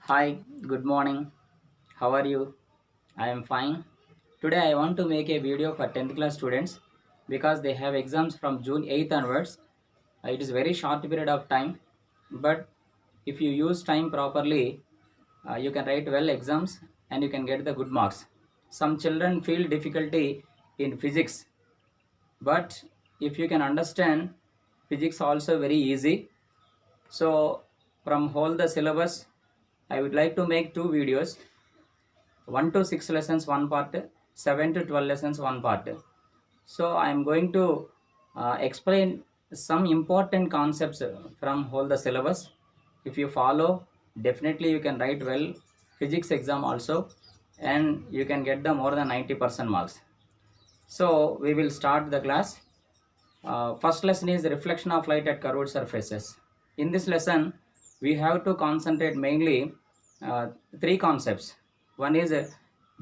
Hi, good morning. How are you? I am fine. Today I want to make a video for 10th class students because they have exams from June 8th onwards. It is very short period of time, but if you use time properly, you can write well exams and you can get the good marks. Some children feel difficulty in physics, but if you can understand physics also very easy. So from whole the syllabus, I would like to make two videos, 1 to 6 lessons one part, 7 to 12 lessons one part. So I am going to explain some important concepts from whole the syllabus. If you follow, definitely you can write well physics exam also, and you can get the more than 90% marks. So we will start the class. First lesson is reflection of light at curved surfaces. In this lesson, we have to concentrate mainly uh, three concepts. One is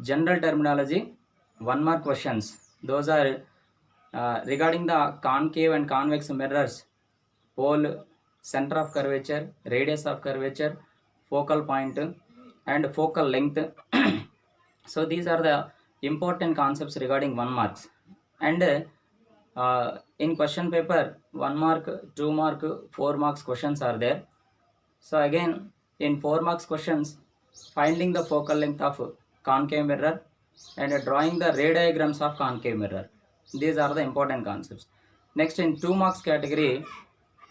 general terminology, one mark questions. Those are regarding the concave and convex mirrors, pole, center of curvature, radius of curvature, focal point, and focal length. So these are the important concepts regarding 1 marks. And in question paper, 1 mark, 2 mark, 4 marks questions are there. So again, in 4 marks questions, finding the focal length of concave mirror and drawing the ray diagrams of concave mirror. These are the important concepts. Next, in 2 marks category,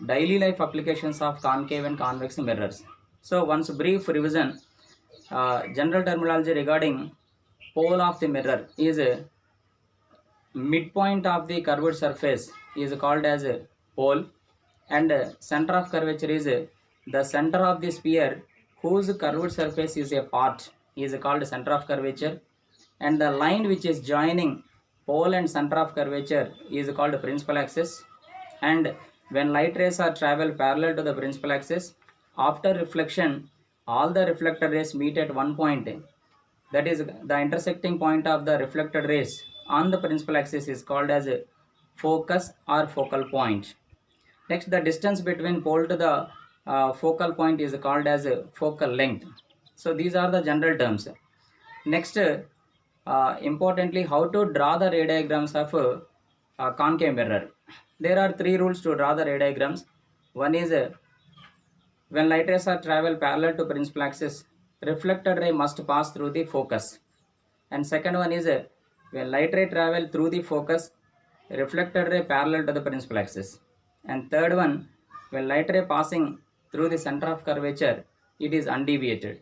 daily life applications of concave and convex mirrors. So once brief revision, general terminology regarding pole of the mirror is midpoint of the curved surface is called as a pole, and center of curvature is the center of the sphere whose curved surface is a part is called center of curvature, and the line which is joining pole and center of curvature is called principal axis. And when light rays are travel parallel to the principal axis, after reflection all the reflected rays meet at one point, that is the intersecting point of the reflected rays on the principal axis is called as a focus or focal point. Next, the distance between pole to the focal point is called as a focal length. So these are the general terms. Next, importantly, how to draw the ray diagrams of concave mirror. There are three rules to draw the ray diagrams. One is when light rays are travel parallel to principal axis, reflected ray must pass through the focus. And second one is when light ray travel through the focus, reflected ray parallel to the principal axis. And third one, when light ray passing through the center of curvature, it is undeviated.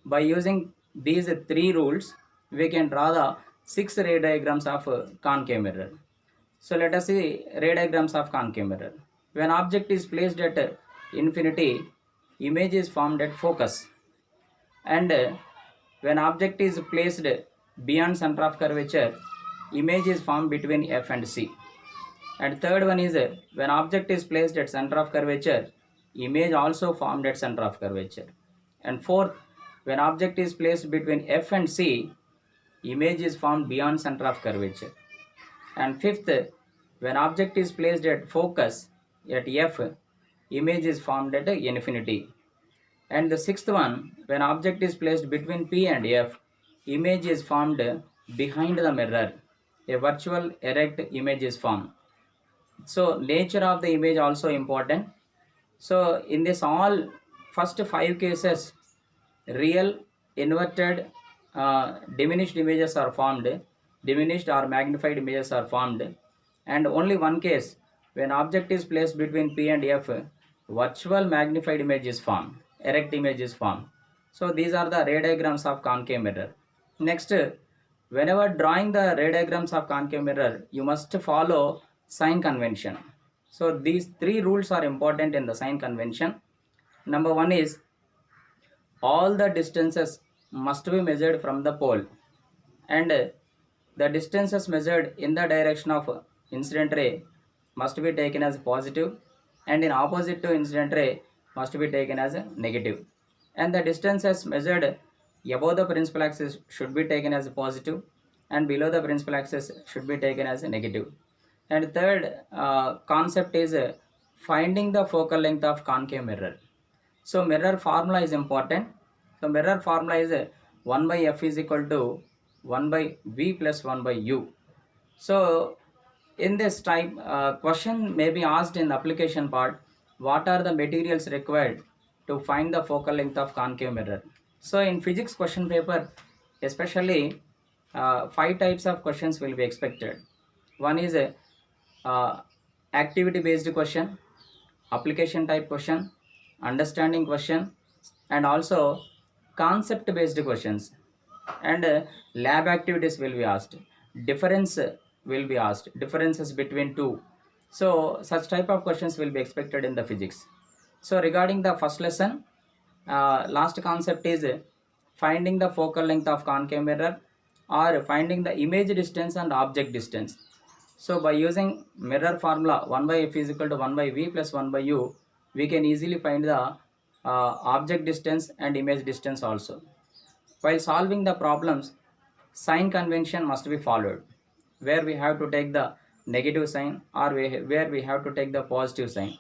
By using these three rules, we can draw the 6 ray diagrams of concave mirror. So let us see ray diagrams of concave mirror. When object is placed at infinity, image is formed at focus. And when object is placed beyond center of curvature, image is formed between F and C. And third one is when object is placed at center of curvature, image also formed at center of curvature. And fourth, when object is placed between F and C, image is formed beyond center of curvature. And fifth, when object is placed at focus at F, image is formed at infinity. And the sixth one, when object is placed between P and F, image is formed behind the mirror. A virtual erect image is formed. So nature of the image also important. So in this all first 5 cases, real, inverted, diminished images are formed, diminished or magnified images are formed, and only one case, when object is placed between P and F, virtual magnified image is formed, erect image is formed. So these are the ray diagrams of concave mirror. Next, whenever drawing the ray diagrams of concave mirror, you must follow sign convention. So these three rules are important in the sign convention. Number one is all the distances must be measured from the pole, and the distances measured in the direction of incident ray must be taken as positive, and in opposite to incident ray must be taken as a negative, and the distances measured above the principal axis should be taken as a positive, and below the principal axis should be taken as a negative. And third concept is finding the focal length of concave mirror. So mirror formula is important. So mirror formula is 1 by F is equal to 1 by V plus 1 by U. So in this type question may be asked in the application part, what are the materials required to find the focal length of concave mirror? So in physics question paper, especially 5 types of questions will be expected. One is a activity based question, application type question, understanding question, and also concept based questions, and lab activities will be asked, difference will be asked, differences between two. So such type of questions will be expected in the physics. So regarding the first lesson, last concept is finding the focal length of concave mirror or finding the image distance and object distance. So by using mirror formula 1 by F is equal to 1 by V plus 1 by U, we can easily find the object distance and image distance also. While solving the problems, sign convention must be followed, where we have to take the negative sign or where we have to take the positive sign.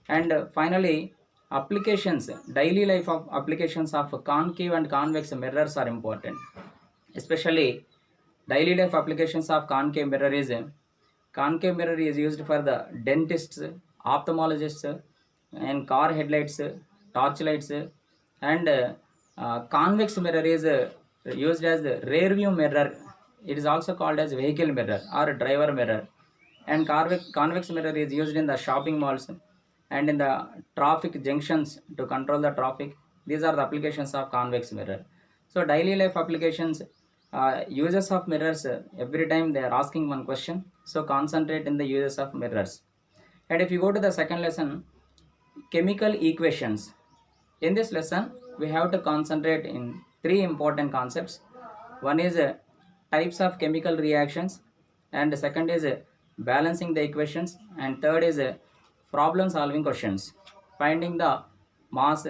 And finally, applications, daily life of applications of concave and convex mirrors are important. Especially daily life applications of concave mirror is concave mirror is used for the dentists, ophthalmologists, and car headlights, torch lights, and convex mirror is used as the rear view mirror. It is also called as vehicle mirror or driver mirror. And convex mirror is used in the shopping malls and in the traffic junctions to control the traffic. These are the applications of convex mirror. So daily life applications, uses of mirrors, every time they are asking one question, so concentrate in the uses of mirrors. And if you go to the second lesson, chemical equations, in this lesson we have to concentrate in 3 important concepts. One is types of chemical reactions, and second is balancing the equations, and third is problem solving questions, finding the mass,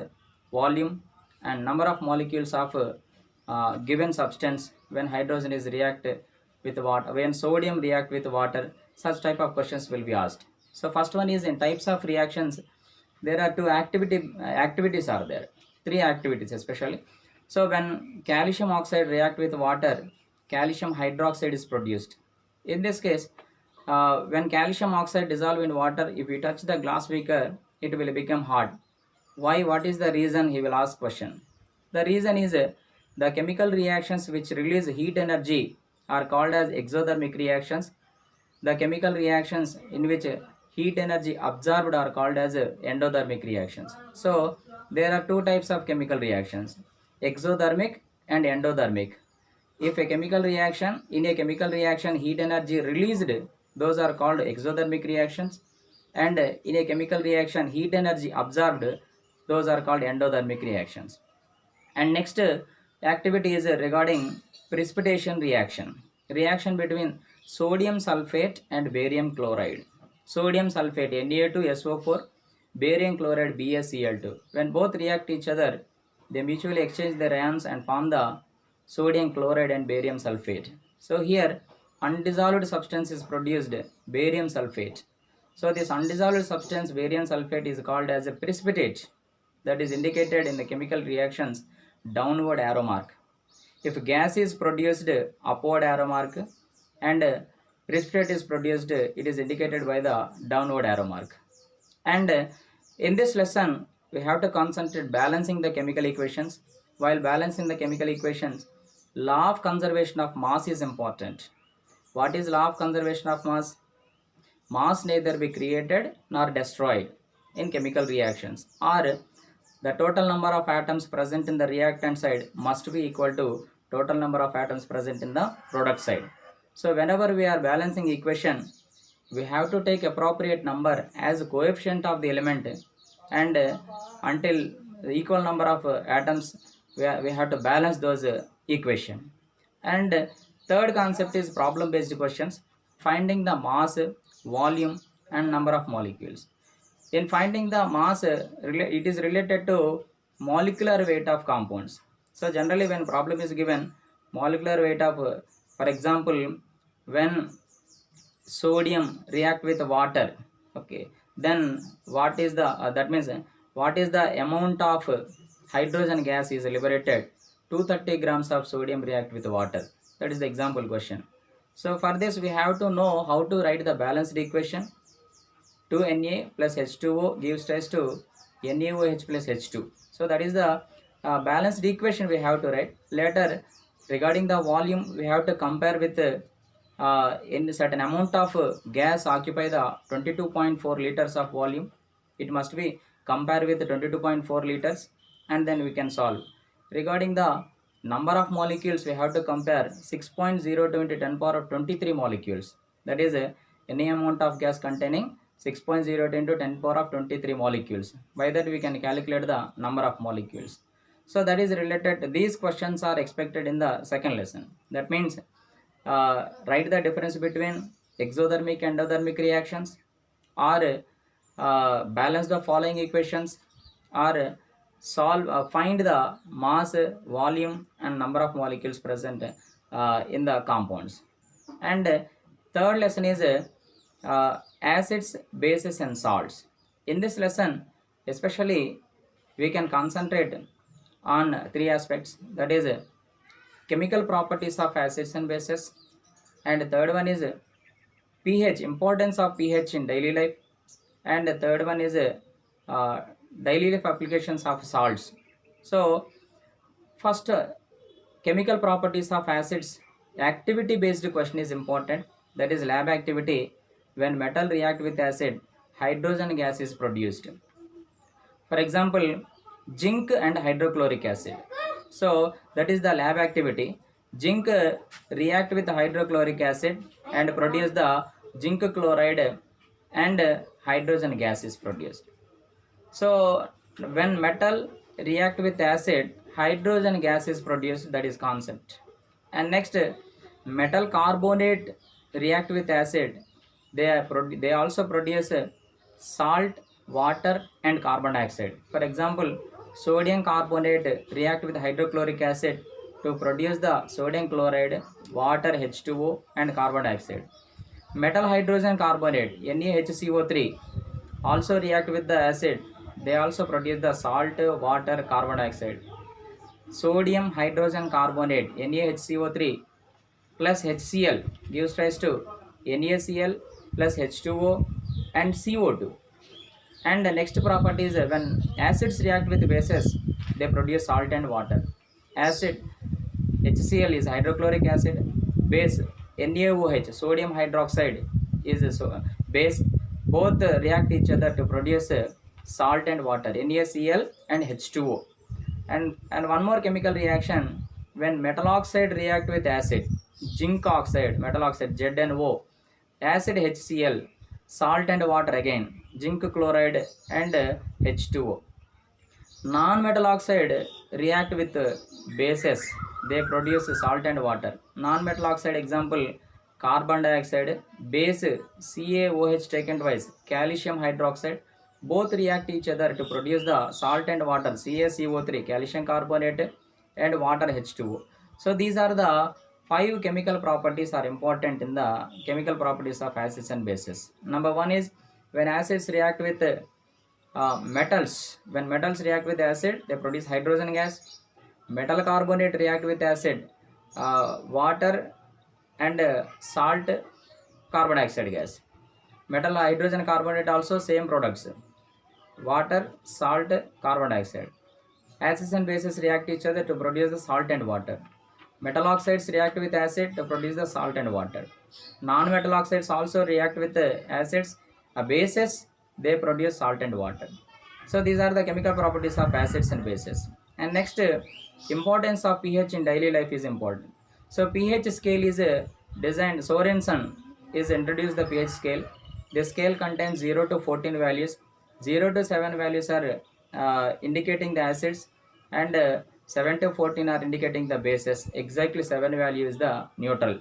volume, and number of molecules of given substance when hydrogen is react with water, when sodium react with water. Such type of questions will be asked. So first one is in types of reactions. There are activities are there, 3 activities especially. So when calcium oxide react with water, calcium hydroxide is produced. In this case, when calcium oxide dissolve in water, if you touch the glass beaker, it will become hard. Why? What is the reason? He will ask question. The reason is the chemical reactions which release heat energy are called as exothermic reactions. The chemical reactions in which heat energy absorbed are called as endothermic reactions. So there are 2 types of chemical reactions, exothermic and endothermic. If a chemical reaction, in a chemical reaction heat energy released, those are called exothermic reactions, and in a chemical reaction heat energy absorbed, those are called endothermic reactions. And next activity is regarding precipitation reaction between sodium sulfate and barium chloride. Sodium sulfate Na2SO4, barium chloride BaCl2. When both react each other, they mutually exchange their ions and form the sodium chloride and barium sulfate. So here undissolved substance is produced, barium sulfate. So this undissolved substance barium sulfate is called as a precipitate, that is indicated in the chemical reactions downward arrow mark. If gas is produced, upward arrow mark, and precipitate is produced, it is indicated by the downward arrow mark. And in this lesson we have to concentrate balancing the chemical equations. While balancing the chemical equations, law of conservation of mass is important. What is law of conservation of mass? Mass neither be created nor destroyed in chemical reactions, or the total number of atoms present in the reactant side must be equal to total number of atoms present in the product side. So whenever we are balancing equation, we have to take appropriate number as a coefficient of the element, and until the equal number of atoms, we have to balance those equation. And third concept is problem based questions, finding the mass, volume, and number of molecules. In finding the mass, it is related to molecular weight of compounds. So generally when problem is given, molecular weight of, for example, when sodium react with water, okay, then what is the that means what is the amount of hydrogen gas is liberated, 230 grams of sodium react with water. That is the example question. So for this we have to know how to write the balanced equation. 2Na plus H2O gives rise to NaOH plus H2. So that is the balanced equation we have to write. Later, regarding the volume, we have to compare with in certain amount of gas occupy the 22.4 liters of volume. It must be compared with 22.4 liters, and then we can solve. Regarding the number of molecules, we have to compare 6.02 into 10 power of 23 molecules. That is any amount of gas containing 6.02 into 10 power of 23 molecules. By that we can calculate the number of molecules. So that is related. These questions are expected in the second lesson. That means write the difference between exothermic and endothermic reactions, or balance the following equations, or find the mass, volume and number of molecules present in the compounds. And third lesson is acids, bases and salts. In this lesson especially we can concentrate on three aspects, that is chemical properties of acids and bases, and third one is pH, importance of pH in daily life, and the third one is daily life applications of salts. So first, chemical properties of acids, activity based question is important, that is lab activity. When metal react with acid, hydrogen gas is produced. For example, zinc and hydrochloric acid. So that is the lab activity. Zinc react with hydrochloric acid and produce the zinc chloride, and hydrogen gas is produced. So when metal react with acid, hydrogen gas is produced, that is concept. And next, metal carbonate react with acid, they also produce salt, water and carbon dioxide. For example, sodium carbonate react with hydrochloric acid to produce the sodium chloride, water H2O and carbon dioxide. Metal hydrogen carbonate NaHCO3 also react with the acid, they also produce the salt, water, carbon dioxide. Sodium hydrogen carbonate NaHCO3 plus HCl gives rise to NaCl plus H2O and CO2. And the next property is when acids react with bases, they produce salt and water. Acid HCl is hydrochloric acid, base NaOH sodium hydroxide is base. Both react each other to produce salt and water, NaCl and H2O. And one more chemical reaction, when metal oxide react with acid, zinc oxide, metal oxide ZnO, acid HCl, salt and water again, zinc chloride and H2O. Non-metal oxide react with bases, they produce salt and water. Non-metal oxide example, carbon dioxide, base CaOH taken twice, calcium hydroxide, both react each other to produce the salt and water, CaCO3, calcium carbonate and water H2O. So these are the 5 chemical properties are important in the chemical properties of acids and bases. Number 1 is when acids react with metals. When metals react with acid, they produce hydrogen gas. Metal carbonate react with acid, water and salt, carbon dioxide gas. Metal hydrogen carbonate also same products, water, salt, carbon dioxide. Acids and bases react each other to produce the salt and water. Metal oxides react with acid to produce the salt and water. Non-metal oxides also react with acids, bases, they produce salt and water. So these are the chemical properties of acids and bases. And next, importance of pH in daily life is important. So pH scale is designed, Sorensen is introduced the pH scale. The scale contains 0 to 14 values. 0 to 7 values are indicating the acids, and 7 to 14 are indicating the bases. Exactly 7 value is the neutral.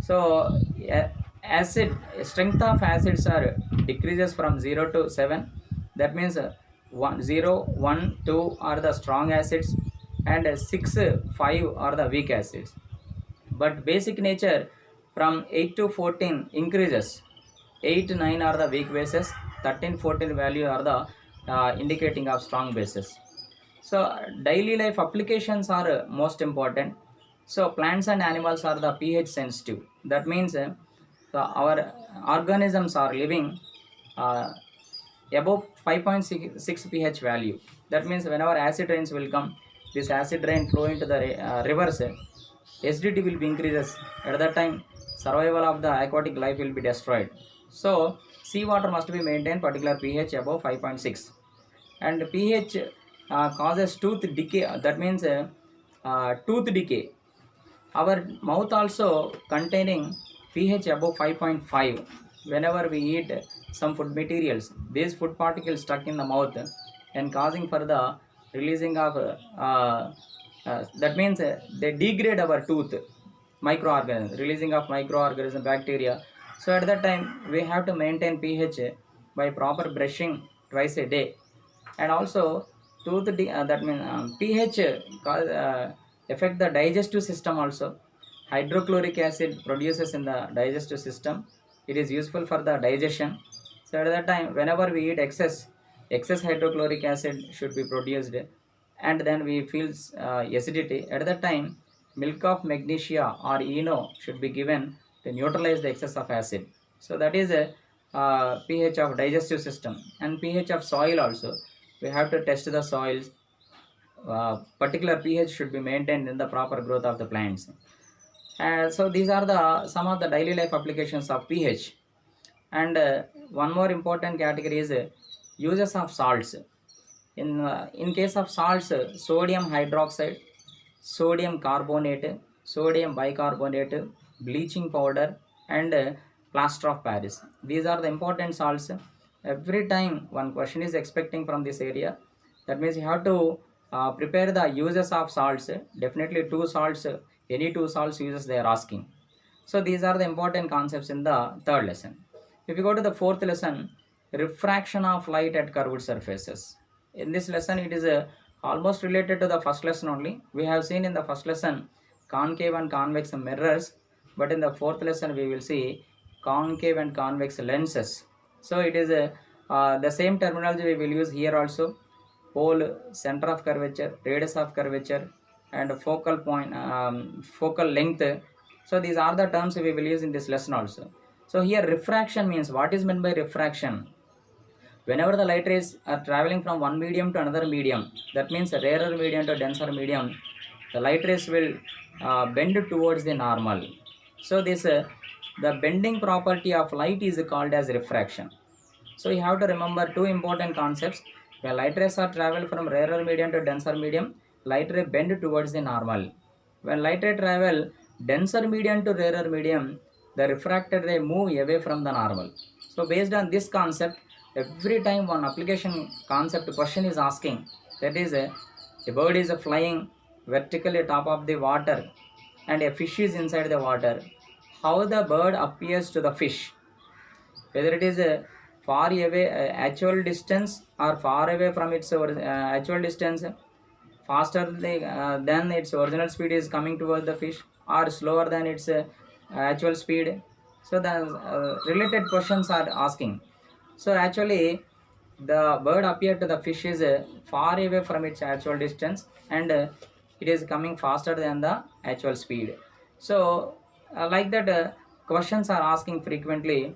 So acid strength of acids are decreases from 0 to 7. That means 0, 1, 2 are the strong acids, and 6, 5 are the weak acids. But basic nature from 8 to 14 increases. 8, 9 are the weak bases. 13, 14 value are the indicating of strong bases. So daily life applications are most important. So plants and animals are the pH sensitive. That means our organisms are living uh, above 5.6 pH value. That means whenever acid rains will come, this acid rain flow into the rivers, acidity will be increases. At that time, survival of the aquatic life will be destroyed. So seawater must be maintained particular pH above 5.6, and pH causes tooth decay. That means tooth decay. Our mouth also containing pH above 5.5. Whenever we eat some food materials, these food particles stuck in the mouth and causing for the releasing of that means they degrade our tooth microorganisms, releasing of microorganism bacteria. So at that time we have to maintain pH by proper brushing twice a day. And also that means pH affect the digestive system also. Hydrochloric acid produces in the digestive system. It is useful for the digestion. So at that time whenever we eat excess hydrochloric acid should be produced, and then we feel acidity. At that time milk of magnesia or eno should be given to neutralize the excess of acid. So that is a pH of digestive system. And pH of soil also, we have to test the soils. Particular pH should be maintained in the proper growth of the plants. So these are the some of the daily life applications of pH. And one more important category is uses of salts. In case of salts, sodium hydroxide, sodium carbonate, sodium bicarbonate, bleaching powder, and plaster of Paris. These are the important salts. Every time one question is expecting from this area, that means you have to prepare the uses of salts. Definitely two salts, any two salts uses they are asking. So these are the important concepts in the third lesson. If you go to the fourth lesson, refraction of light at curved surfaces. In this lesson, it is almost related to the first lesson only. We have seen in the first lesson concave and convex mirrors, but in the fourth lesson we will see concave and convex lenses. So it is the same terminology we will use here also. Pole, center of curvature, radius of curvature, and focal point, focal length. So these are the terms we will use in this lesson also. So here refraction means, what is meant by refraction? Whenever the light rays are traveling from one medium to another medium, that means a rarer medium to denser medium, the light rays will bend towards the normal. So this the bending property of light is called as refraction. So you have to remember two important concepts. When light rays are travel from rarer medium to denser medium, light ray bend towards the normal. When light ray travel denser medium to rarer medium, the refracted ray move away from the normal. So based on this concept, every time one application concept question is asking, that is a bird is flying vertically top of the water and a fish is inside the water. How the bird appears to the fish? Whether it is a far away actual distance or far away from its actual distance, faster than its original speed is coming towards the fish, or slower than its actual speed. So the related questions are asking. So actually the bird appeared to the fish is far away from its actual distance, and it is coming faster than the actual speed. So like that questions are asking frequently.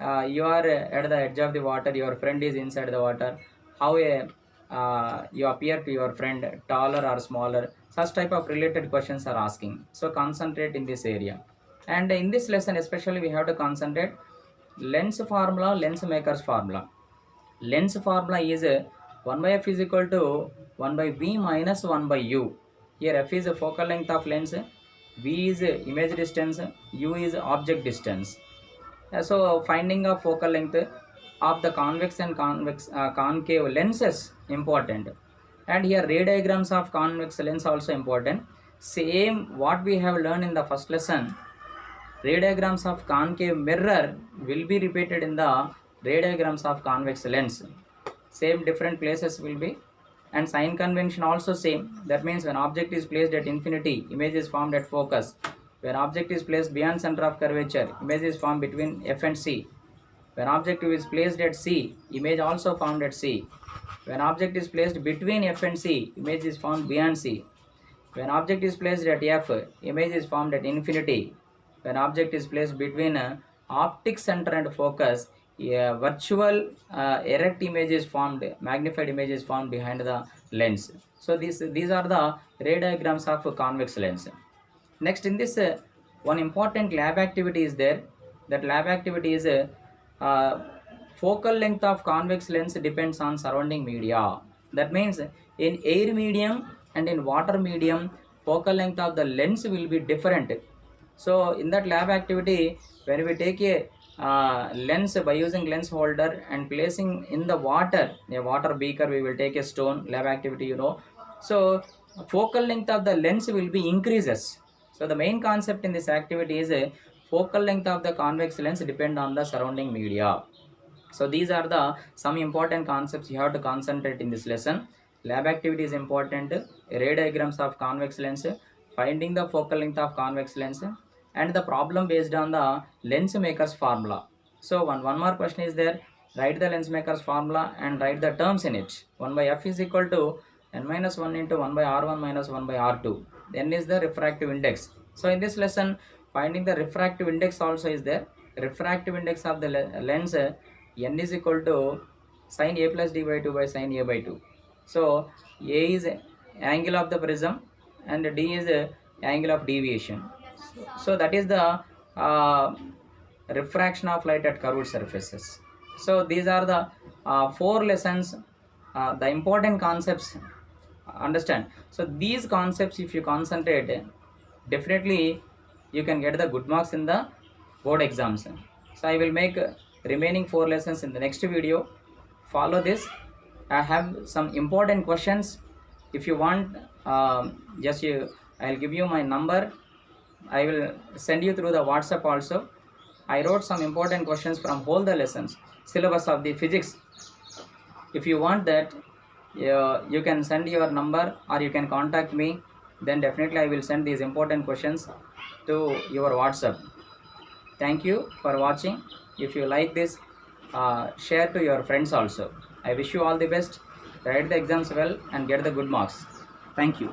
You are at the edge of the water, your friend is inside the water. How you appear to your friend, taller or smaller? Such type of related questions are asking. So concentrate in this area. And in this lesson especially we have to concentrate lens formula, lens makers formula. Lens formula is 1 by f is equal to 1 by v minus 1 by u. Here f is the focal length of lens, v is image distance, u is object distance. So finding of focal length of the convex and concave lenses important. And here ray diagrams of convex lens also important. Same what we have learned in the first lesson, ray diagrams of concave mirror will be repeated in the ray diagrams of convex lens. Same different places will be, and sign convention also same. That means when object is placed at infinity, image is formed at focus. When object is placed beyond center of curvature, image is formed between F and C. When object is placed at C, image also formed at C. When object is placed between F and C, image is formed beyond C. When object is placed at F, image is formed at infinity. When object is placed between optic center and focus, a virtual erect image is formed, magnified image is formed behind the lens. So these are the ray diagrams of convex lens. Next, in this one important lab activity is there. That lab activity is focal length of convex lens depends on surrounding media. That means in air medium and in water medium, focal length of the lens will be different. So in that lab activity, when we take a lens by using lens holder and placing in the water, a water beaker, we will take a stone, lab activity, you know. So focal length of the lens will be increases. So the main concept in this activity is a focal length of the convex lens depend on the surrounding media. So these are the some important concepts you have to concentrate in this lesson. Lab activity is important, ray diagrams of convex lens, finding the focal length of convex lens, and the problem based on the lens maker's formula. So one more question is there. Write the lens maker's formula and write the terms in it. 1 by f is equal to n minus 1 into 1 by r1 minus 1 by r2. N is the refractive index. So in this lesson, finding the refractive index also is there. Refractive index of the lens, n is equal to sin a plus d by 2 by sin a by 2. So a is angle of the prism and d is angle of deviation. So that is the refraction of light at curved surfaces. So these are the 4 lessons, the important concepts, understand. So these concepts if you concentrate, definitely you can get the good marks in the board exams. So I will make remaining 4 lessons in the next video. Follow this. I have some important questions. If you want, I'll give you my number. I will send you through the WhatsApp also. I wrote some important questions from all the lessons, syllabus of the physics. If you want that, you can send your number or you can contact me. Then definitely I will send these important questions to your WhatsApp. Thank you for watching. If you like this, share to your friends also. I wish you all the best. Write the exams well and get the good marks. Thank you.